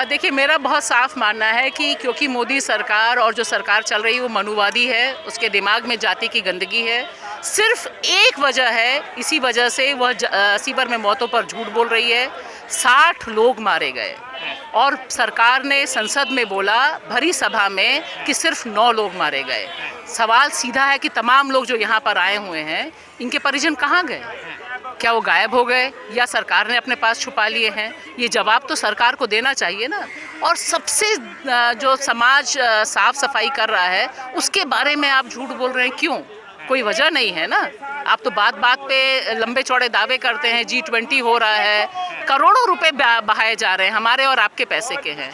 देखिए, मेरा बहुत साफ मानना है कि क्योंकि मोदी सरकार और जो सरकार चल रही है वो मनुवादी है, उसके दिमाग में जाति की गंदगी है। सिर्फ एक वजह है, इसी वजह से वह सीवर में मौतों पर झूठ बोल रही है। 60 लोग मारे गए और सरकार ने संसद में बोला भरी सभा में कि सिर्फ 9 लोग मारे गए। सवाल सीधा है कि तमाम लोग जो यहाँ पर आए हुए हैं, इनके परिजन कहाँ गए? क्या वो गायब हो गए या सरकार ने अपने पास छुपा लिए हैं? ये जवाब तो सरकार को देना चाहिए ना। और सबसे जो समाज साफ सफाई कर रहा है उसके बारे में आप झूठ बोल रहे हैं, क्यों? कोई वजह नहीं है ना। आप तो बात बात पे लंबे चौड़े दावे करते हैं, G20 हो रहा है, करोड़ों रुपए बहाए जा रहे हैं, हमारे और आपके पैसे के हैं।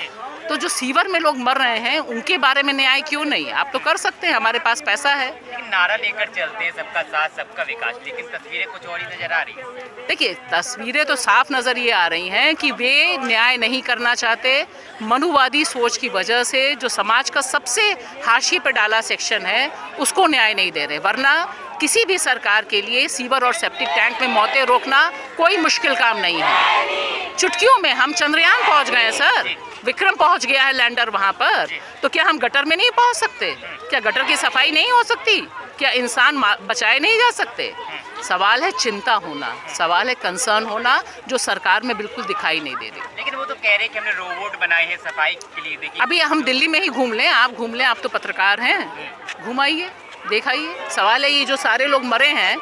तो जो सीवर में लोग मर रहे हैं उनके बारे में न्याय क्यों नहीं? आप तो कर सकते हैं, हमारे पास पैसा है। लेकिन नारा लेकर चलते हैं सबका साथ सबका विकास, लेकिन तस्वीरें कुछ और ही नजर आ रही है। देखिए, तस्वीरें तो साफ नज़र ये आ रही हैं कि वे न्याय नहीं करना चाहते। मनुवादी सोच की वजह से जो समाज का सबसे हाशिए पे डाला सेक्शन है उसको न्याय नहीं दे रहे। वरना किसी भी सरकार के लिए सीवर और सेप्टिक टैंक में मौतें रोकना कोई मुश्किल काम नहीं है। चुटकियों में हम चंद्रयान पहुंच गए हैं सर, विक्रम पहुंच गया है लैंडर वहां पर, तो क्या हम गटर में नहीं पहुंच सकते? क्या गटर की सफाई नहीं हो सकती? क्या इंसान बचाए नहीं जा सकते? सवाल है चिंता होना, सवाल है कंसर्न होना, जो सरकार में बिल्कुल दिखाई नहीं दे रही। लेकिन वो तो कह रहे हैं कि हमने रोबोट बनाए हैं सफाई के लिए। देखिए, अभी हम दिल्ली में ही घूम लें, आप घूम लें, आप तो पत्रकार हैं, घुमाइए, दिखाइए। सवाल है ये जो सारे लोग मरे हैं,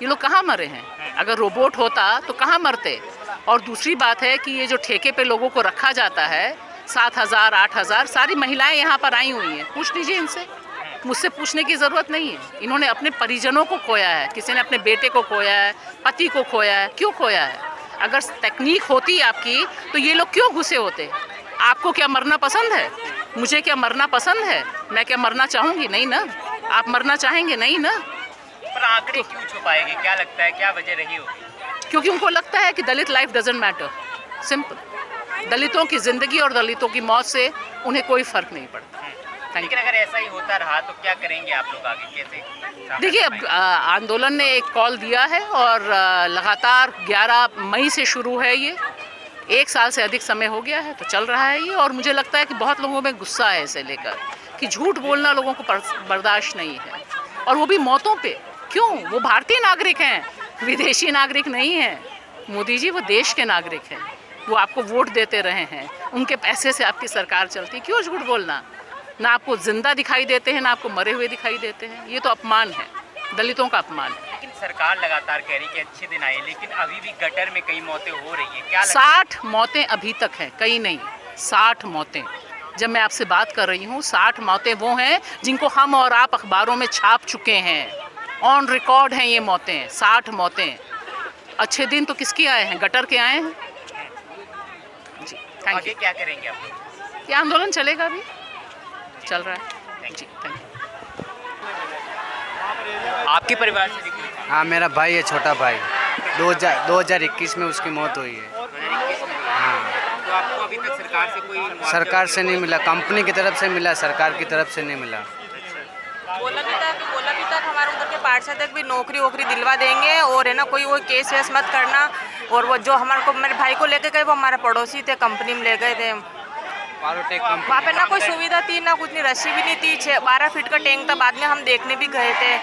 ये लोग कहाँ मरे हैं? अगर रोबोट होता तो कहाँ मरते? और दूसरी बात है कि ये जो ठेके पे लोगों को रखा जाता है, 7,000 8,000, सारी महिलाएं यहाँ पर आई हुई हैं। पूछ लीजिए इनसे, मुझसे पूछने की ज़रूरत नहीं है। इन्होंने अपने परिजनों को खोया है, किसी ने अपने बेटे को खोया है, पति को खोया है। क्यों खोया है? अगर तकनीक होती आपकी तो ये लोग क्यों घुसे होते? आपको क्या मरना पसंद है? मुझे क्या मरना पसंद है? मैं क्या मरना चाहूँगी? नहीं ना। आप मरना चाहेंगे? नहीं ना। पर आंकड़े क्यों छुपाएंगे? क्या लगता है, क्या वजह रही होगी? क्योंकि उनको लगता है कि दलित लाइफ डजंट मैटर। सिंपल। दलितों की ज़िंदगी और दलितों की मौत से उन्हें कोई फ़र्क नहीं पड़ता। लेकिन अगर ऐसा ही होता रहा तो क्या करेंगे आप लोग आगे, कैसे? देखिए, अब आंदोलन ने एक कॉल दिया है और लगातार 11 मई से शुरू है ये। 1 साल से अधिक समय हो गया है, तो चल रहा है ये। और मुझे लगता है कि बहुत लोगों में गुस्सा है इसे लेकर कि झूठ बोलना लोगों को बर्दाश्त नहीं है, और वो भी मौतों पे। क्यों? वो भारतीय नागरिक हैं, विदेशी नागरिक नहीं हैं। मोदी जी वो देश के नागरिक हैं, वो आपको वोट देते रहे हैं, उनके पैसे से आपकी सरकार चलती है। क्यों झूठ बोलना? ना आपको जिंदा दिखाई देते हैं, ना आपको मरे हुए दिखाई देते हैं। ये तो अपमान है, दलितों का अपमान है। लेकिन सरकार लगातार कह रही है कि अच्छे दिन आए, लेकिन अभी भी गटर में कई मौतें हो रही है। क्या 60 मौतें अभी तक हैं, कई नहीं, 60 मौतें। जब मैं आपसे बात कर रही हूँ, 60 मौतें वो हैं जिनको हम और आप अखबारों में छाप चुके हैं। ऑन रिकॉर्ड हैं ये मौतें, 60 मौतें। अच्छे दिन तो किसके आए हैं? गटर के आए हैं जी। थैंक आगे यू। क्या करेंगे आप लोग? ये आंदोलन चलेगा, अभी चल रहा है जी। Thank you. आपके परिवार से भी कोई था? हाँ, मेरा भाई है, छोटा भाई। 2021 में उसकी मौत हुई है। 2021 में? हाँ। तो आपको अभी तक सरकार से कोई मुआवजा? सरकार से नहीं मिला, कंपनी की तरफ से मिला, सरकार की तरफ से नहीं मिला। बोला भी था हमारे उधर के पार्षद भी नौकरी वोकरी दिलवा देंगे, और है ना कोई वो केस वेस मत करना। और वो जो मेरे भाई को लेके गए वो हमारे पड़ोसी थे, कंपनी में ले गए थे। वहाँ पे ना कोई सुविधा थी, ना कुछ नहीं, रस्सी भी नहीं थी, 12 फीट का टैंक था। बाद में हम देखने भी गए थे,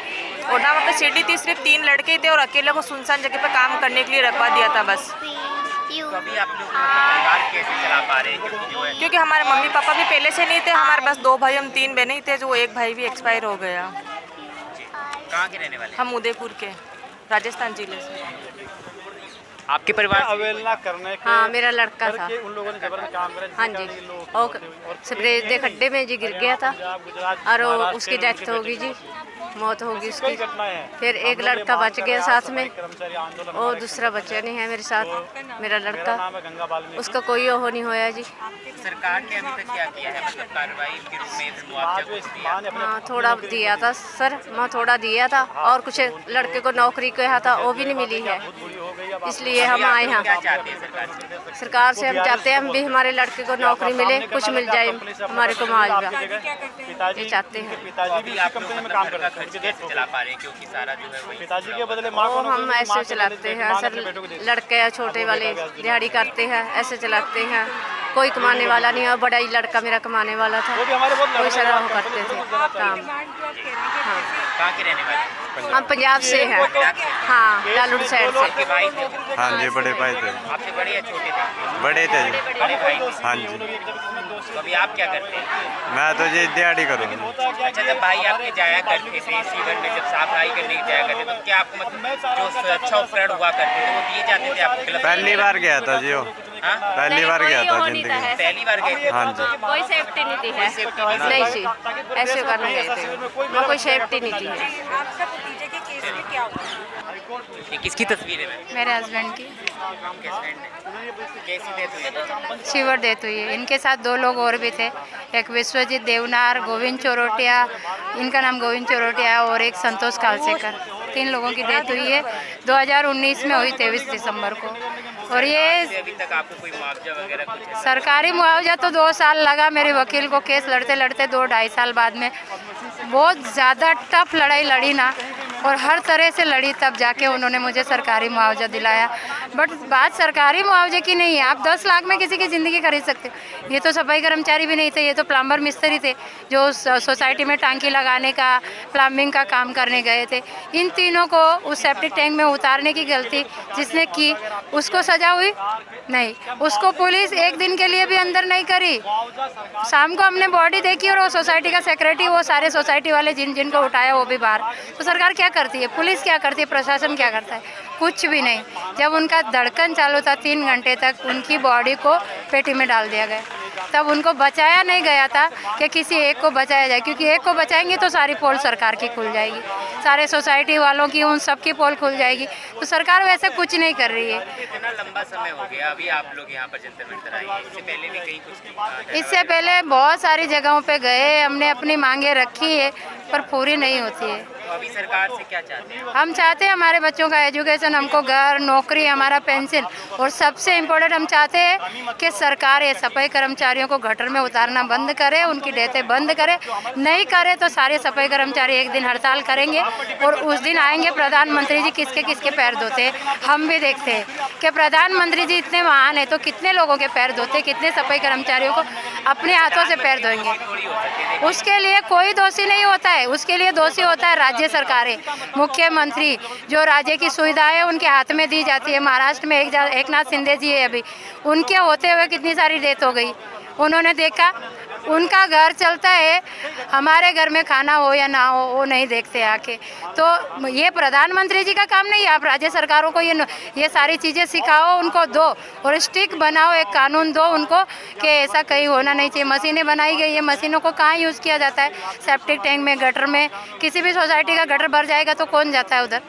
और ना वहाँ पे सीढ़ी थी, सिर्फ 3 लड़के थे और अकेले को सुनसान जगह पे काम करने के लिए रखवा दिया था बस। तो अभी आप लोग परिवार कैसे चला पा रहे हैं? क्योंकि जो है, क्योंकि हमारे मम्मी पापा भी पहले से नहीं थे, हमारे बस 2 भाई, हम 3 बहनें थे, जो एक भाई भी एक्सपायर हो गया। कहाँ के रहने वाले? हम उदयपुर के, राजस्थान जिले से। आपके परिवार से अवहेलना करने के हाँ, मेरा लड़का था। उन लोगों ने जबरन काम करा। हाँ जी, और स्प्रे दे खड्डे में जी गिर गया था और उसकी डेथ होगी जी, मौत होगी उसकी। फिर एक लड़का बच गया साथ में, और दूसरा बच्चा नहीं है मेरे साथ, मेरा लड़का, उसका कोई ओह नहीं होया जी। सरकार ने अभी तक क्या किया है, मतलब कार्रवाई के रूप में मुआवजा कुछ दिया? हाँ, थोड़ा दिया था सर, मैं थोड़ा दिया था, और कुछ लड़के को नौकरी कहा था, वो भी नहीं मिली है, इसलिए हम आए हैं। क्या चाहते हैं सरकार से? सरकार से हम चाहते हैं हम भी हमारे लड़के को नौकरी मिले, कुछ मिल जाए हमारे को मुआवजा, ये चाहते हैं। अभी आप लोग अपना घर का खर्च कैसे चला पा रहे हैं, क्योंकि सारा जो है वही पिताजी के बदले वो हम ऐसे चलाते हैं सर, लड़के छोटे वाले दिहाड़ी करते हैं, ऐसे चलाते हैं, कोई कमाने वाला नहीं है। बड़ा ही लड़का मेरा कमाने वाला था, कोई सारा वो करते थे काम। हाँ, कहाँ के रहने वाले? हम पंजाब से हैं। हाँ, लालूड़ साइड से। आपके भाई थे? हाँ जी, बड़े भाई थे। आपसे बड़े या छोटे थे? बड़े थे जी। बड़े भाई थे। हाँ जी। तो अभी आप क्या करते हैं? मैं तो जी दिहाड़ी करूँ। अच्छा, जब भाई आपके जाया करते थे सीवर में, जब सफाई करने के जाया करते तो क्या आपको मतलब जो अच्छा उपकरण हुआ करते थे वो दिए जाते थे आपको? क्लब पहली बार गया था जी वो। हाँ? पहली बार गया था जिंदगी में। पहली बार गए थे? हाँ जी। कोई सेफ्टी नहीं थी है। सेफ्टी नहीं थी? नहीं जी, ऐसे करने गए थे, वहाँ कोई सेफ्टी नहीं थी है। ये किसकी तस्वीर है मैम? मेरे हस्बैंड की आपके हस्बैंड ने? कैसी डेथ हुई? सीवर डेथ हुई है। इनके साथ 2 लोग और भी थे, एक विश्वजीत देवनार, गोविंद चोरोटिया, इनका नाम गोविंद चोरोटिया है, और एक संतोष कालसेकर। 3 लोगों की डेथ हुई है। 2019 में हुई 23 दिसंबर को। और ये अभी तक आपको कोई मुआवजा वगैरह कुछ है? सरकारी मुआवजा तो 2 साल लगा मेरे वकील को, केस लड़ते लड़ते 2-2.5 साल बाद में। बहुत ज़्यादा टफ लड़ाई लड़ी ना, और हर तरह से लड़ी, तब जाके उन्होंने मुझे सरकारी मुआवजा दिलाया। बट बात सरकारी मुआवजे की नहीं है। आप 10 लाख में किसी की ज़िंदगी खरीद सकते हो। ये तो सफाई कर्मचारी भी नहीं थे, ये तो प्लम्बर मिस्त्री थे जो सोसाइटी में टांकी लगाने का, प्लम्बिंग का काम करने गए थे। इन तीनों को उस सेप्टिक टैंक में उतारने की गलती जिसने की, उसको सजा हुई नहीं। उसको पुलिस एक दिन के लिए भी अंदर नहीं करी। शाम को हमने बॉडी देखी, और वो सोसाइटी का सेक्रेटरी, वो सारे सोसाइटी वाले जिनको उठाया वो भी बाहर। तो सरकार क्या करती है, पुलिस क्या करती है, प्रशासन क्या करता है? कुछ भी नहीं। जब उनका धड़कन चालू था 3 घंटे तक, उनकी बॉडी को पेटी में डाल दिया गया। तब उनको बचाया नहीं गया था कि किसी एक को बचाया जाए, क्योंकि एक को बचाएंगे तो सारी पोल सरकार की खुल जाएगी, सारे सोसाइटी वालों की, उन सब की पोल खुल जाएगी। तो सरकार वैसे कुछ नहीं कर रही है। इतना लंबा समय हो गया, अभी आप लोग यहाँ पर जंतर मंतर आई है, इससे पहले भी कहीं कुछ? इससे पहले बहुत सारी जगहों पे गए, हमने अपनी मांगे रखी है, पर पूरी नहीं होती है। तो अभी सरकार से क्या चाहते हैं? हम चाहते हैं हमारे बच्चों का एजुकेशन, हमको घर, नौकरी, हमारा पेंशन, और सबसे इम्पोर्टेंट हम चाहते हैं कि सरकार ये सफाई कर्मचारियों को गटर में उतारना बंद करे, उनकी डेटें बंद करे। नहीं करे तो सारे सफाई कर्मचारी एक दिन हड़ताल करेंगे, और उस दिन आएंगे प्रधानमंत्री जी किसके किसके पैर धोते हैं हम भी देखते हैं कि प्रधानमंत्री जी इतने महान है तो कितने लोगों के पैर धोते, कितने सफाई कर्मचारियों को अपने हाथों से पैर धोएंगे। उसके लिए कोई दोषी नहीं होता है, उसके लिए दोषी होता है राज्य सरकारें, मुख्यमंत्री। जो राज्य की सुविधाएं उनके हाथ में दी जाती है। महाराष्ट्र में एकनाथ शिंदे जी है, अभी उनके होते हुए कितनी सारी डेथ हो गई। उन्होंने देखा, उनका घर चलता है, हमारे घर में खाना हो या ना हो वो नहीं देखते आके। तो ये प्रधानमंत्री जी का काम नहीं है। आप राज्य सरकारों को ये सारी चीज़ें सिखाओ, उनको दो, और स्ट्रिक्ट बनाओ, एक कानून दो उनको कि ऐसा कहीं होना नहीं चाहिए। मशीनें बनाई गई है, मशीनों को कहाँ यूज़ किया जाता है? सेप्टिक टैंक में, गटर में। किसी भी सोसाइटी का गटर भर जाएगा तो कौन जाता है उधर?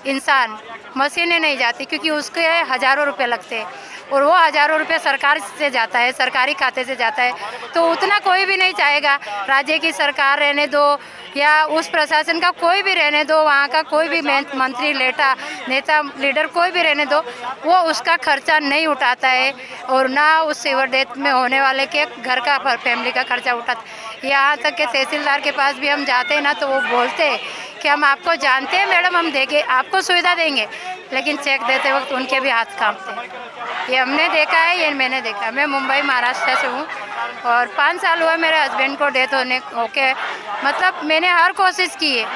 इंसान। मशीनें नहीं जाती, क्योंकि उसके हज़ारों रुपये लगते हैं, और वो हज़ारों रुपये सरकार से जाता है, सरकारी खाते से जाता है। तो उतना कोई भी नहीं चाहेगा। राज्य की सरकार रहने दो या उस प्रशासन का कोई भी रहने दो, वहाँ का कोई भी मंत्री, नेता, लीडर कोई भी रहने दो, वो उसका खर्चा नहीं उठाता है, और ना उस सीवर डेथ में होने वाले के घर का, फैमिली का खर्चा उठाता। यहाँ तक कि तहसीलदार के पास भी हम जाते हैं ना, तो वो बोलते हैं कि हम आपको जानते हैं मैडम, हम देंगे आपको सुविधा देंगे, लेकिन चेक देते वक्त उनके भी हाथ कांपते हैं। ये हमने देखा है, ये मैंने देखा है। मैं मुंबई, महाराष्ट्र से हूँ, और 5 साल हुआ मेरे हस्बैंड को डेथ होके। मतलब मैंने हर कोशिश की है।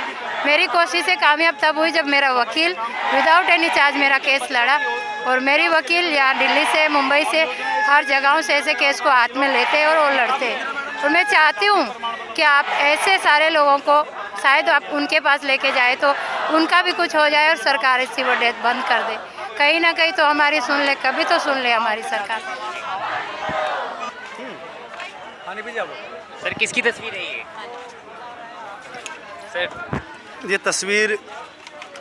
मेरी कोशिशें कामयाब तब हुई जब मेरा वकील विदाउट एनी चार्ज मेरा केस लड़ा, और मेरी वकील यहाँ दिल्ली से, मुंबई से, हर जगहों से ऐसे केस को हाथ में लेते हैं और वो लड़ते हैं। और मैं चाहती हूँ कि आप ऐसे सारे लोगों को शायद आप उनके पास लेके जाए तो उनका भी कुछ हो जाए, और सरकार इस सीवर डेथ बंद कर दे। कहीं ना कहीं तो हमारी सुन ले, कभी तो सुन ले हमारी सरकार। सर किसकी तस्वीर है ये? सर ये तस्वीर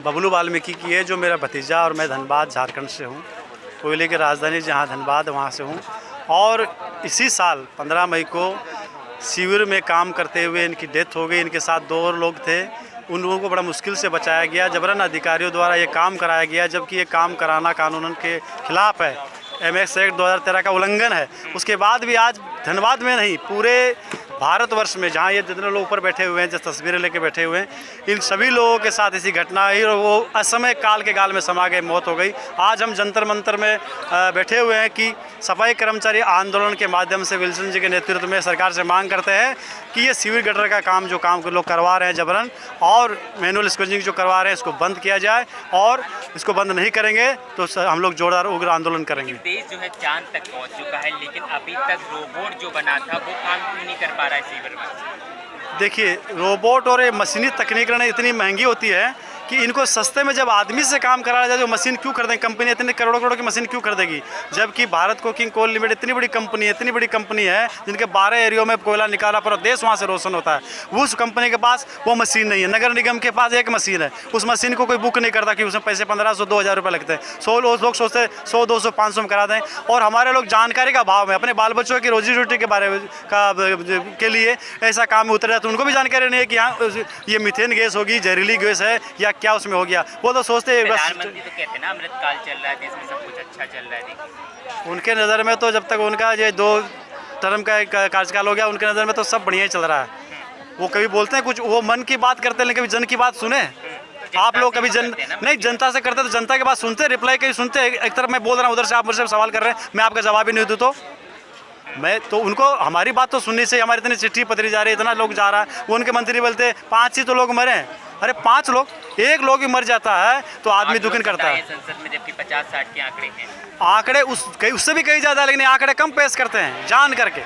बबलू वाल्मीकि की है, जो मेरा भतीजा, और मैं धनबाद, झारखंड से हूँ। कोयले की राजधानी जहाँ धनबाद, वहाँ से हूँ। और इसी साल 15 मई को शिविर में काम करते हुए इनकी डेथ हो गई। इनके साथ 2 और लोग थे, उन लोगों को बड़ा मुश्किल से बचाया गया। जबरन अधिकारियों द्वारा ये काम कराया गया, जबकि ये काम कराना कानूनन के खिलाफ है। MX एक्ट 2013 का उल्लंघन है। उसके बाद भी आज धनबाद में नहीं, पूरे भारतवर्ष में जहाँ ये जितने लोग ऊपर बैठे हुए हैं, जिस तस्वीरें लेके बैठे हुए हैं, इन सभी लोगों के साथ ऐसी घटना आई और वो असमय काल के गाल में समा गए, मौत हो गई। आज हम जंतर मंतर में बैठे हुए हैं कि सफाई कर्मचारी आंदोलन के माध्यम से विल्सन जी के नेतृत्व में सरकार से मांग करते हैं कि ये सीवर गटर का काम जो काम लोग करवा रहे हैं जबरन और मैनुअल स्क्वेजिंग जो करवा रहे हैं इसको बंद किया जाए, और इसको बंद नहीं करेंगे तो हम लोग जोरदार उग्र आंदोलन करेंगे। देश जो है चांद तक पहुंच चुका है, लेकिन अभी तक रोबोट जो बना था वो काम क्यों नहीं कर पा रहा है सीवर में? देखिए, रोबोट और ये मशीनी तकनीक इतनी महंगी होती है कि इनको सस्ते में जब आदमी से काम कराया जाए तो मशीन क्यों कर देंगे? कंपनी इतने करोड़ों करोड़ की मशीन क्यों कर देगी? जबकि भारत कोकिंग कोल लिमिटेड इतनी बड़ी कंपनी है जिनके 12 एरियो में कोयला निकाला, पूरा देश वहाँ से रोशन होता है। उस कंपनी के पास वो मशीन नहीं है। नगर निगम के पास एक मशीन है, उस मशीन को कोई बुक नहीं करता कि उसमें पैसे 1500-2000 रुपये लगते हैं। 100 लोग सोचते हैं 100, 200, 500 में करा दें, और हमारे लोग जानकारी का अभाव में अपने बाल बच्चों की रोजी रोटी के बारे में के लिए ऐसा काम में उतर जाते हैं। उनको भी जानकारी नहीं है कि हाँ ये मीथेन गैस होगी, जहरीली गैस है या क्या उसमें हो गया। वो तो सोचते हैं बस। प्रधानमंत्री तो कहते हैं ना अमृतकाल चल रहा है, देश में सब कुछ अच्छा चल रहा है। देखिए उनके नज़र में तो जब तक उनका ये 2 टर्म का कार्यकाल हो गया, उनके नज़र में तो सब बढ़िया ही चल रहा है। वो कभी बोलते हैं कुछ, वो मन की बात करते हैं, लेकिन कभी जन की बात सुने? आप लोग कभी नहीं जनता से करते तो जनता की बात सुनते, रिप्लाई कहीं सुनते? एक तरफ मैं बोल रहा हूँ, उधर से आप मुझसे सवाल कर रहे हैं, मैं आपका जवाब ही नहीं दूँ तो मैं तो उनको हमारी बात तो सुननी चाहिए। हमारी इतनी चिट्ठी पत्री जा रही है, इतना लोग जा रहा है, वो उनके मंत्री बोलते 5 ही तो लोग मरे हैं। अरे 5 लोग, 1 लोग भी मर जाता है तो आदमी दुखी करता है। संसद में जबकि 50-60 के आंकड़े हैं, आंकड़े उससे भी कहीं ज़्यादा, लेकिन आंकड़े कम पेश करते हैं जान करके।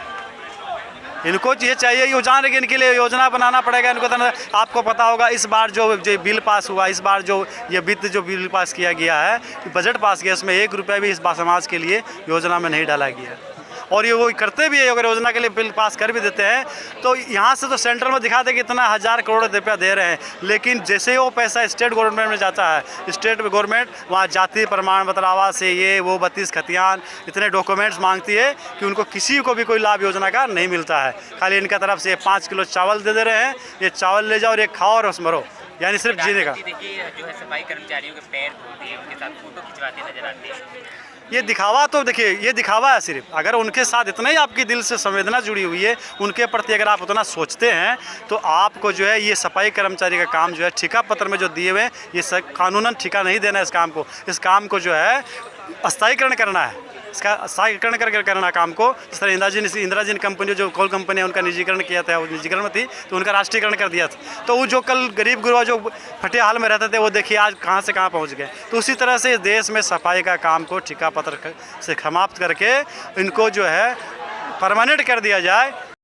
इनको ये चाहिए, ये जान रहे इनके लिए योजना बनाना पड़ेगा इनको। तो आपको पता होगा इस बार जो बिल पास हुआ, इस बार जो ये वित्त जो बिल पास किया गया है, बजट पास किया, इसमें 1 रुपया भी इस समाज के लिए योजना में नहीं डाला गया। और ये वो करते भी है, अगर योजना के लिए बिल पास कर भी देते हैं तो यहाँ से तो सेंट्रल में दिखाते कि इतना 1000 करोड़ रुपया दे रहे हैं, लेकिन जैसे वो पैसा स्टेट गवर्नमेंट में जाता है, स्टेट गवर्नमेंट वहाँ जाति प्रमाण पत्र, आवास से ये वो 32 खतियान इतने डॉक्यूमेंट्स मांगती है कि उनको किसी को भी कोई लाभ योजना का नहीं मिलता है। खाली इनका तरफ से 5 किलो चावल दे रहे हैं, ये चावल ले जाओ और ये खाओ और मरो, यानी सिर्फ जीने का। देखिए जो है सफाई कर्मचारियों के पैर धोते हैं, उनके साथ फोटो खिंचवाते नजर आते हैं। ये दिखावा तो देखिए, ये दिखावा है सिर्फ। अगर उनके साथ इतना ही आपकी दिल से संवेदना जुड़ी हुई है, उनके प्रति अगर आप उतना सोचते हैं, तो आपको जो है ये सफाई कर्मचारी का काम जो है ठेका पत्र में जो दिए हुए हैं, ये कानूनन ठेका नहीं देना है। इस काम को जो है स्थायीकरण करना है, इसका स्थायीकरण करके करना काम को। जिस तरह इंदिरा जी कंपनी जो कोल कंपनी है, उनका निजीकरण किया था, वो निजीकरण में थी तो उनका राष्ट्रीयकरण कर दिया था। तो वो जो कल गरीब गुरबा जो फटे हाल में रहते थे, वो देखिए आज कहाँ से कहाँ पहुँच गए। तो उसी तरह से इस देश में सफाई का काम को ठेका पत्र से समाप्त करके इनको जो है परमानेंट कर दिया जाए।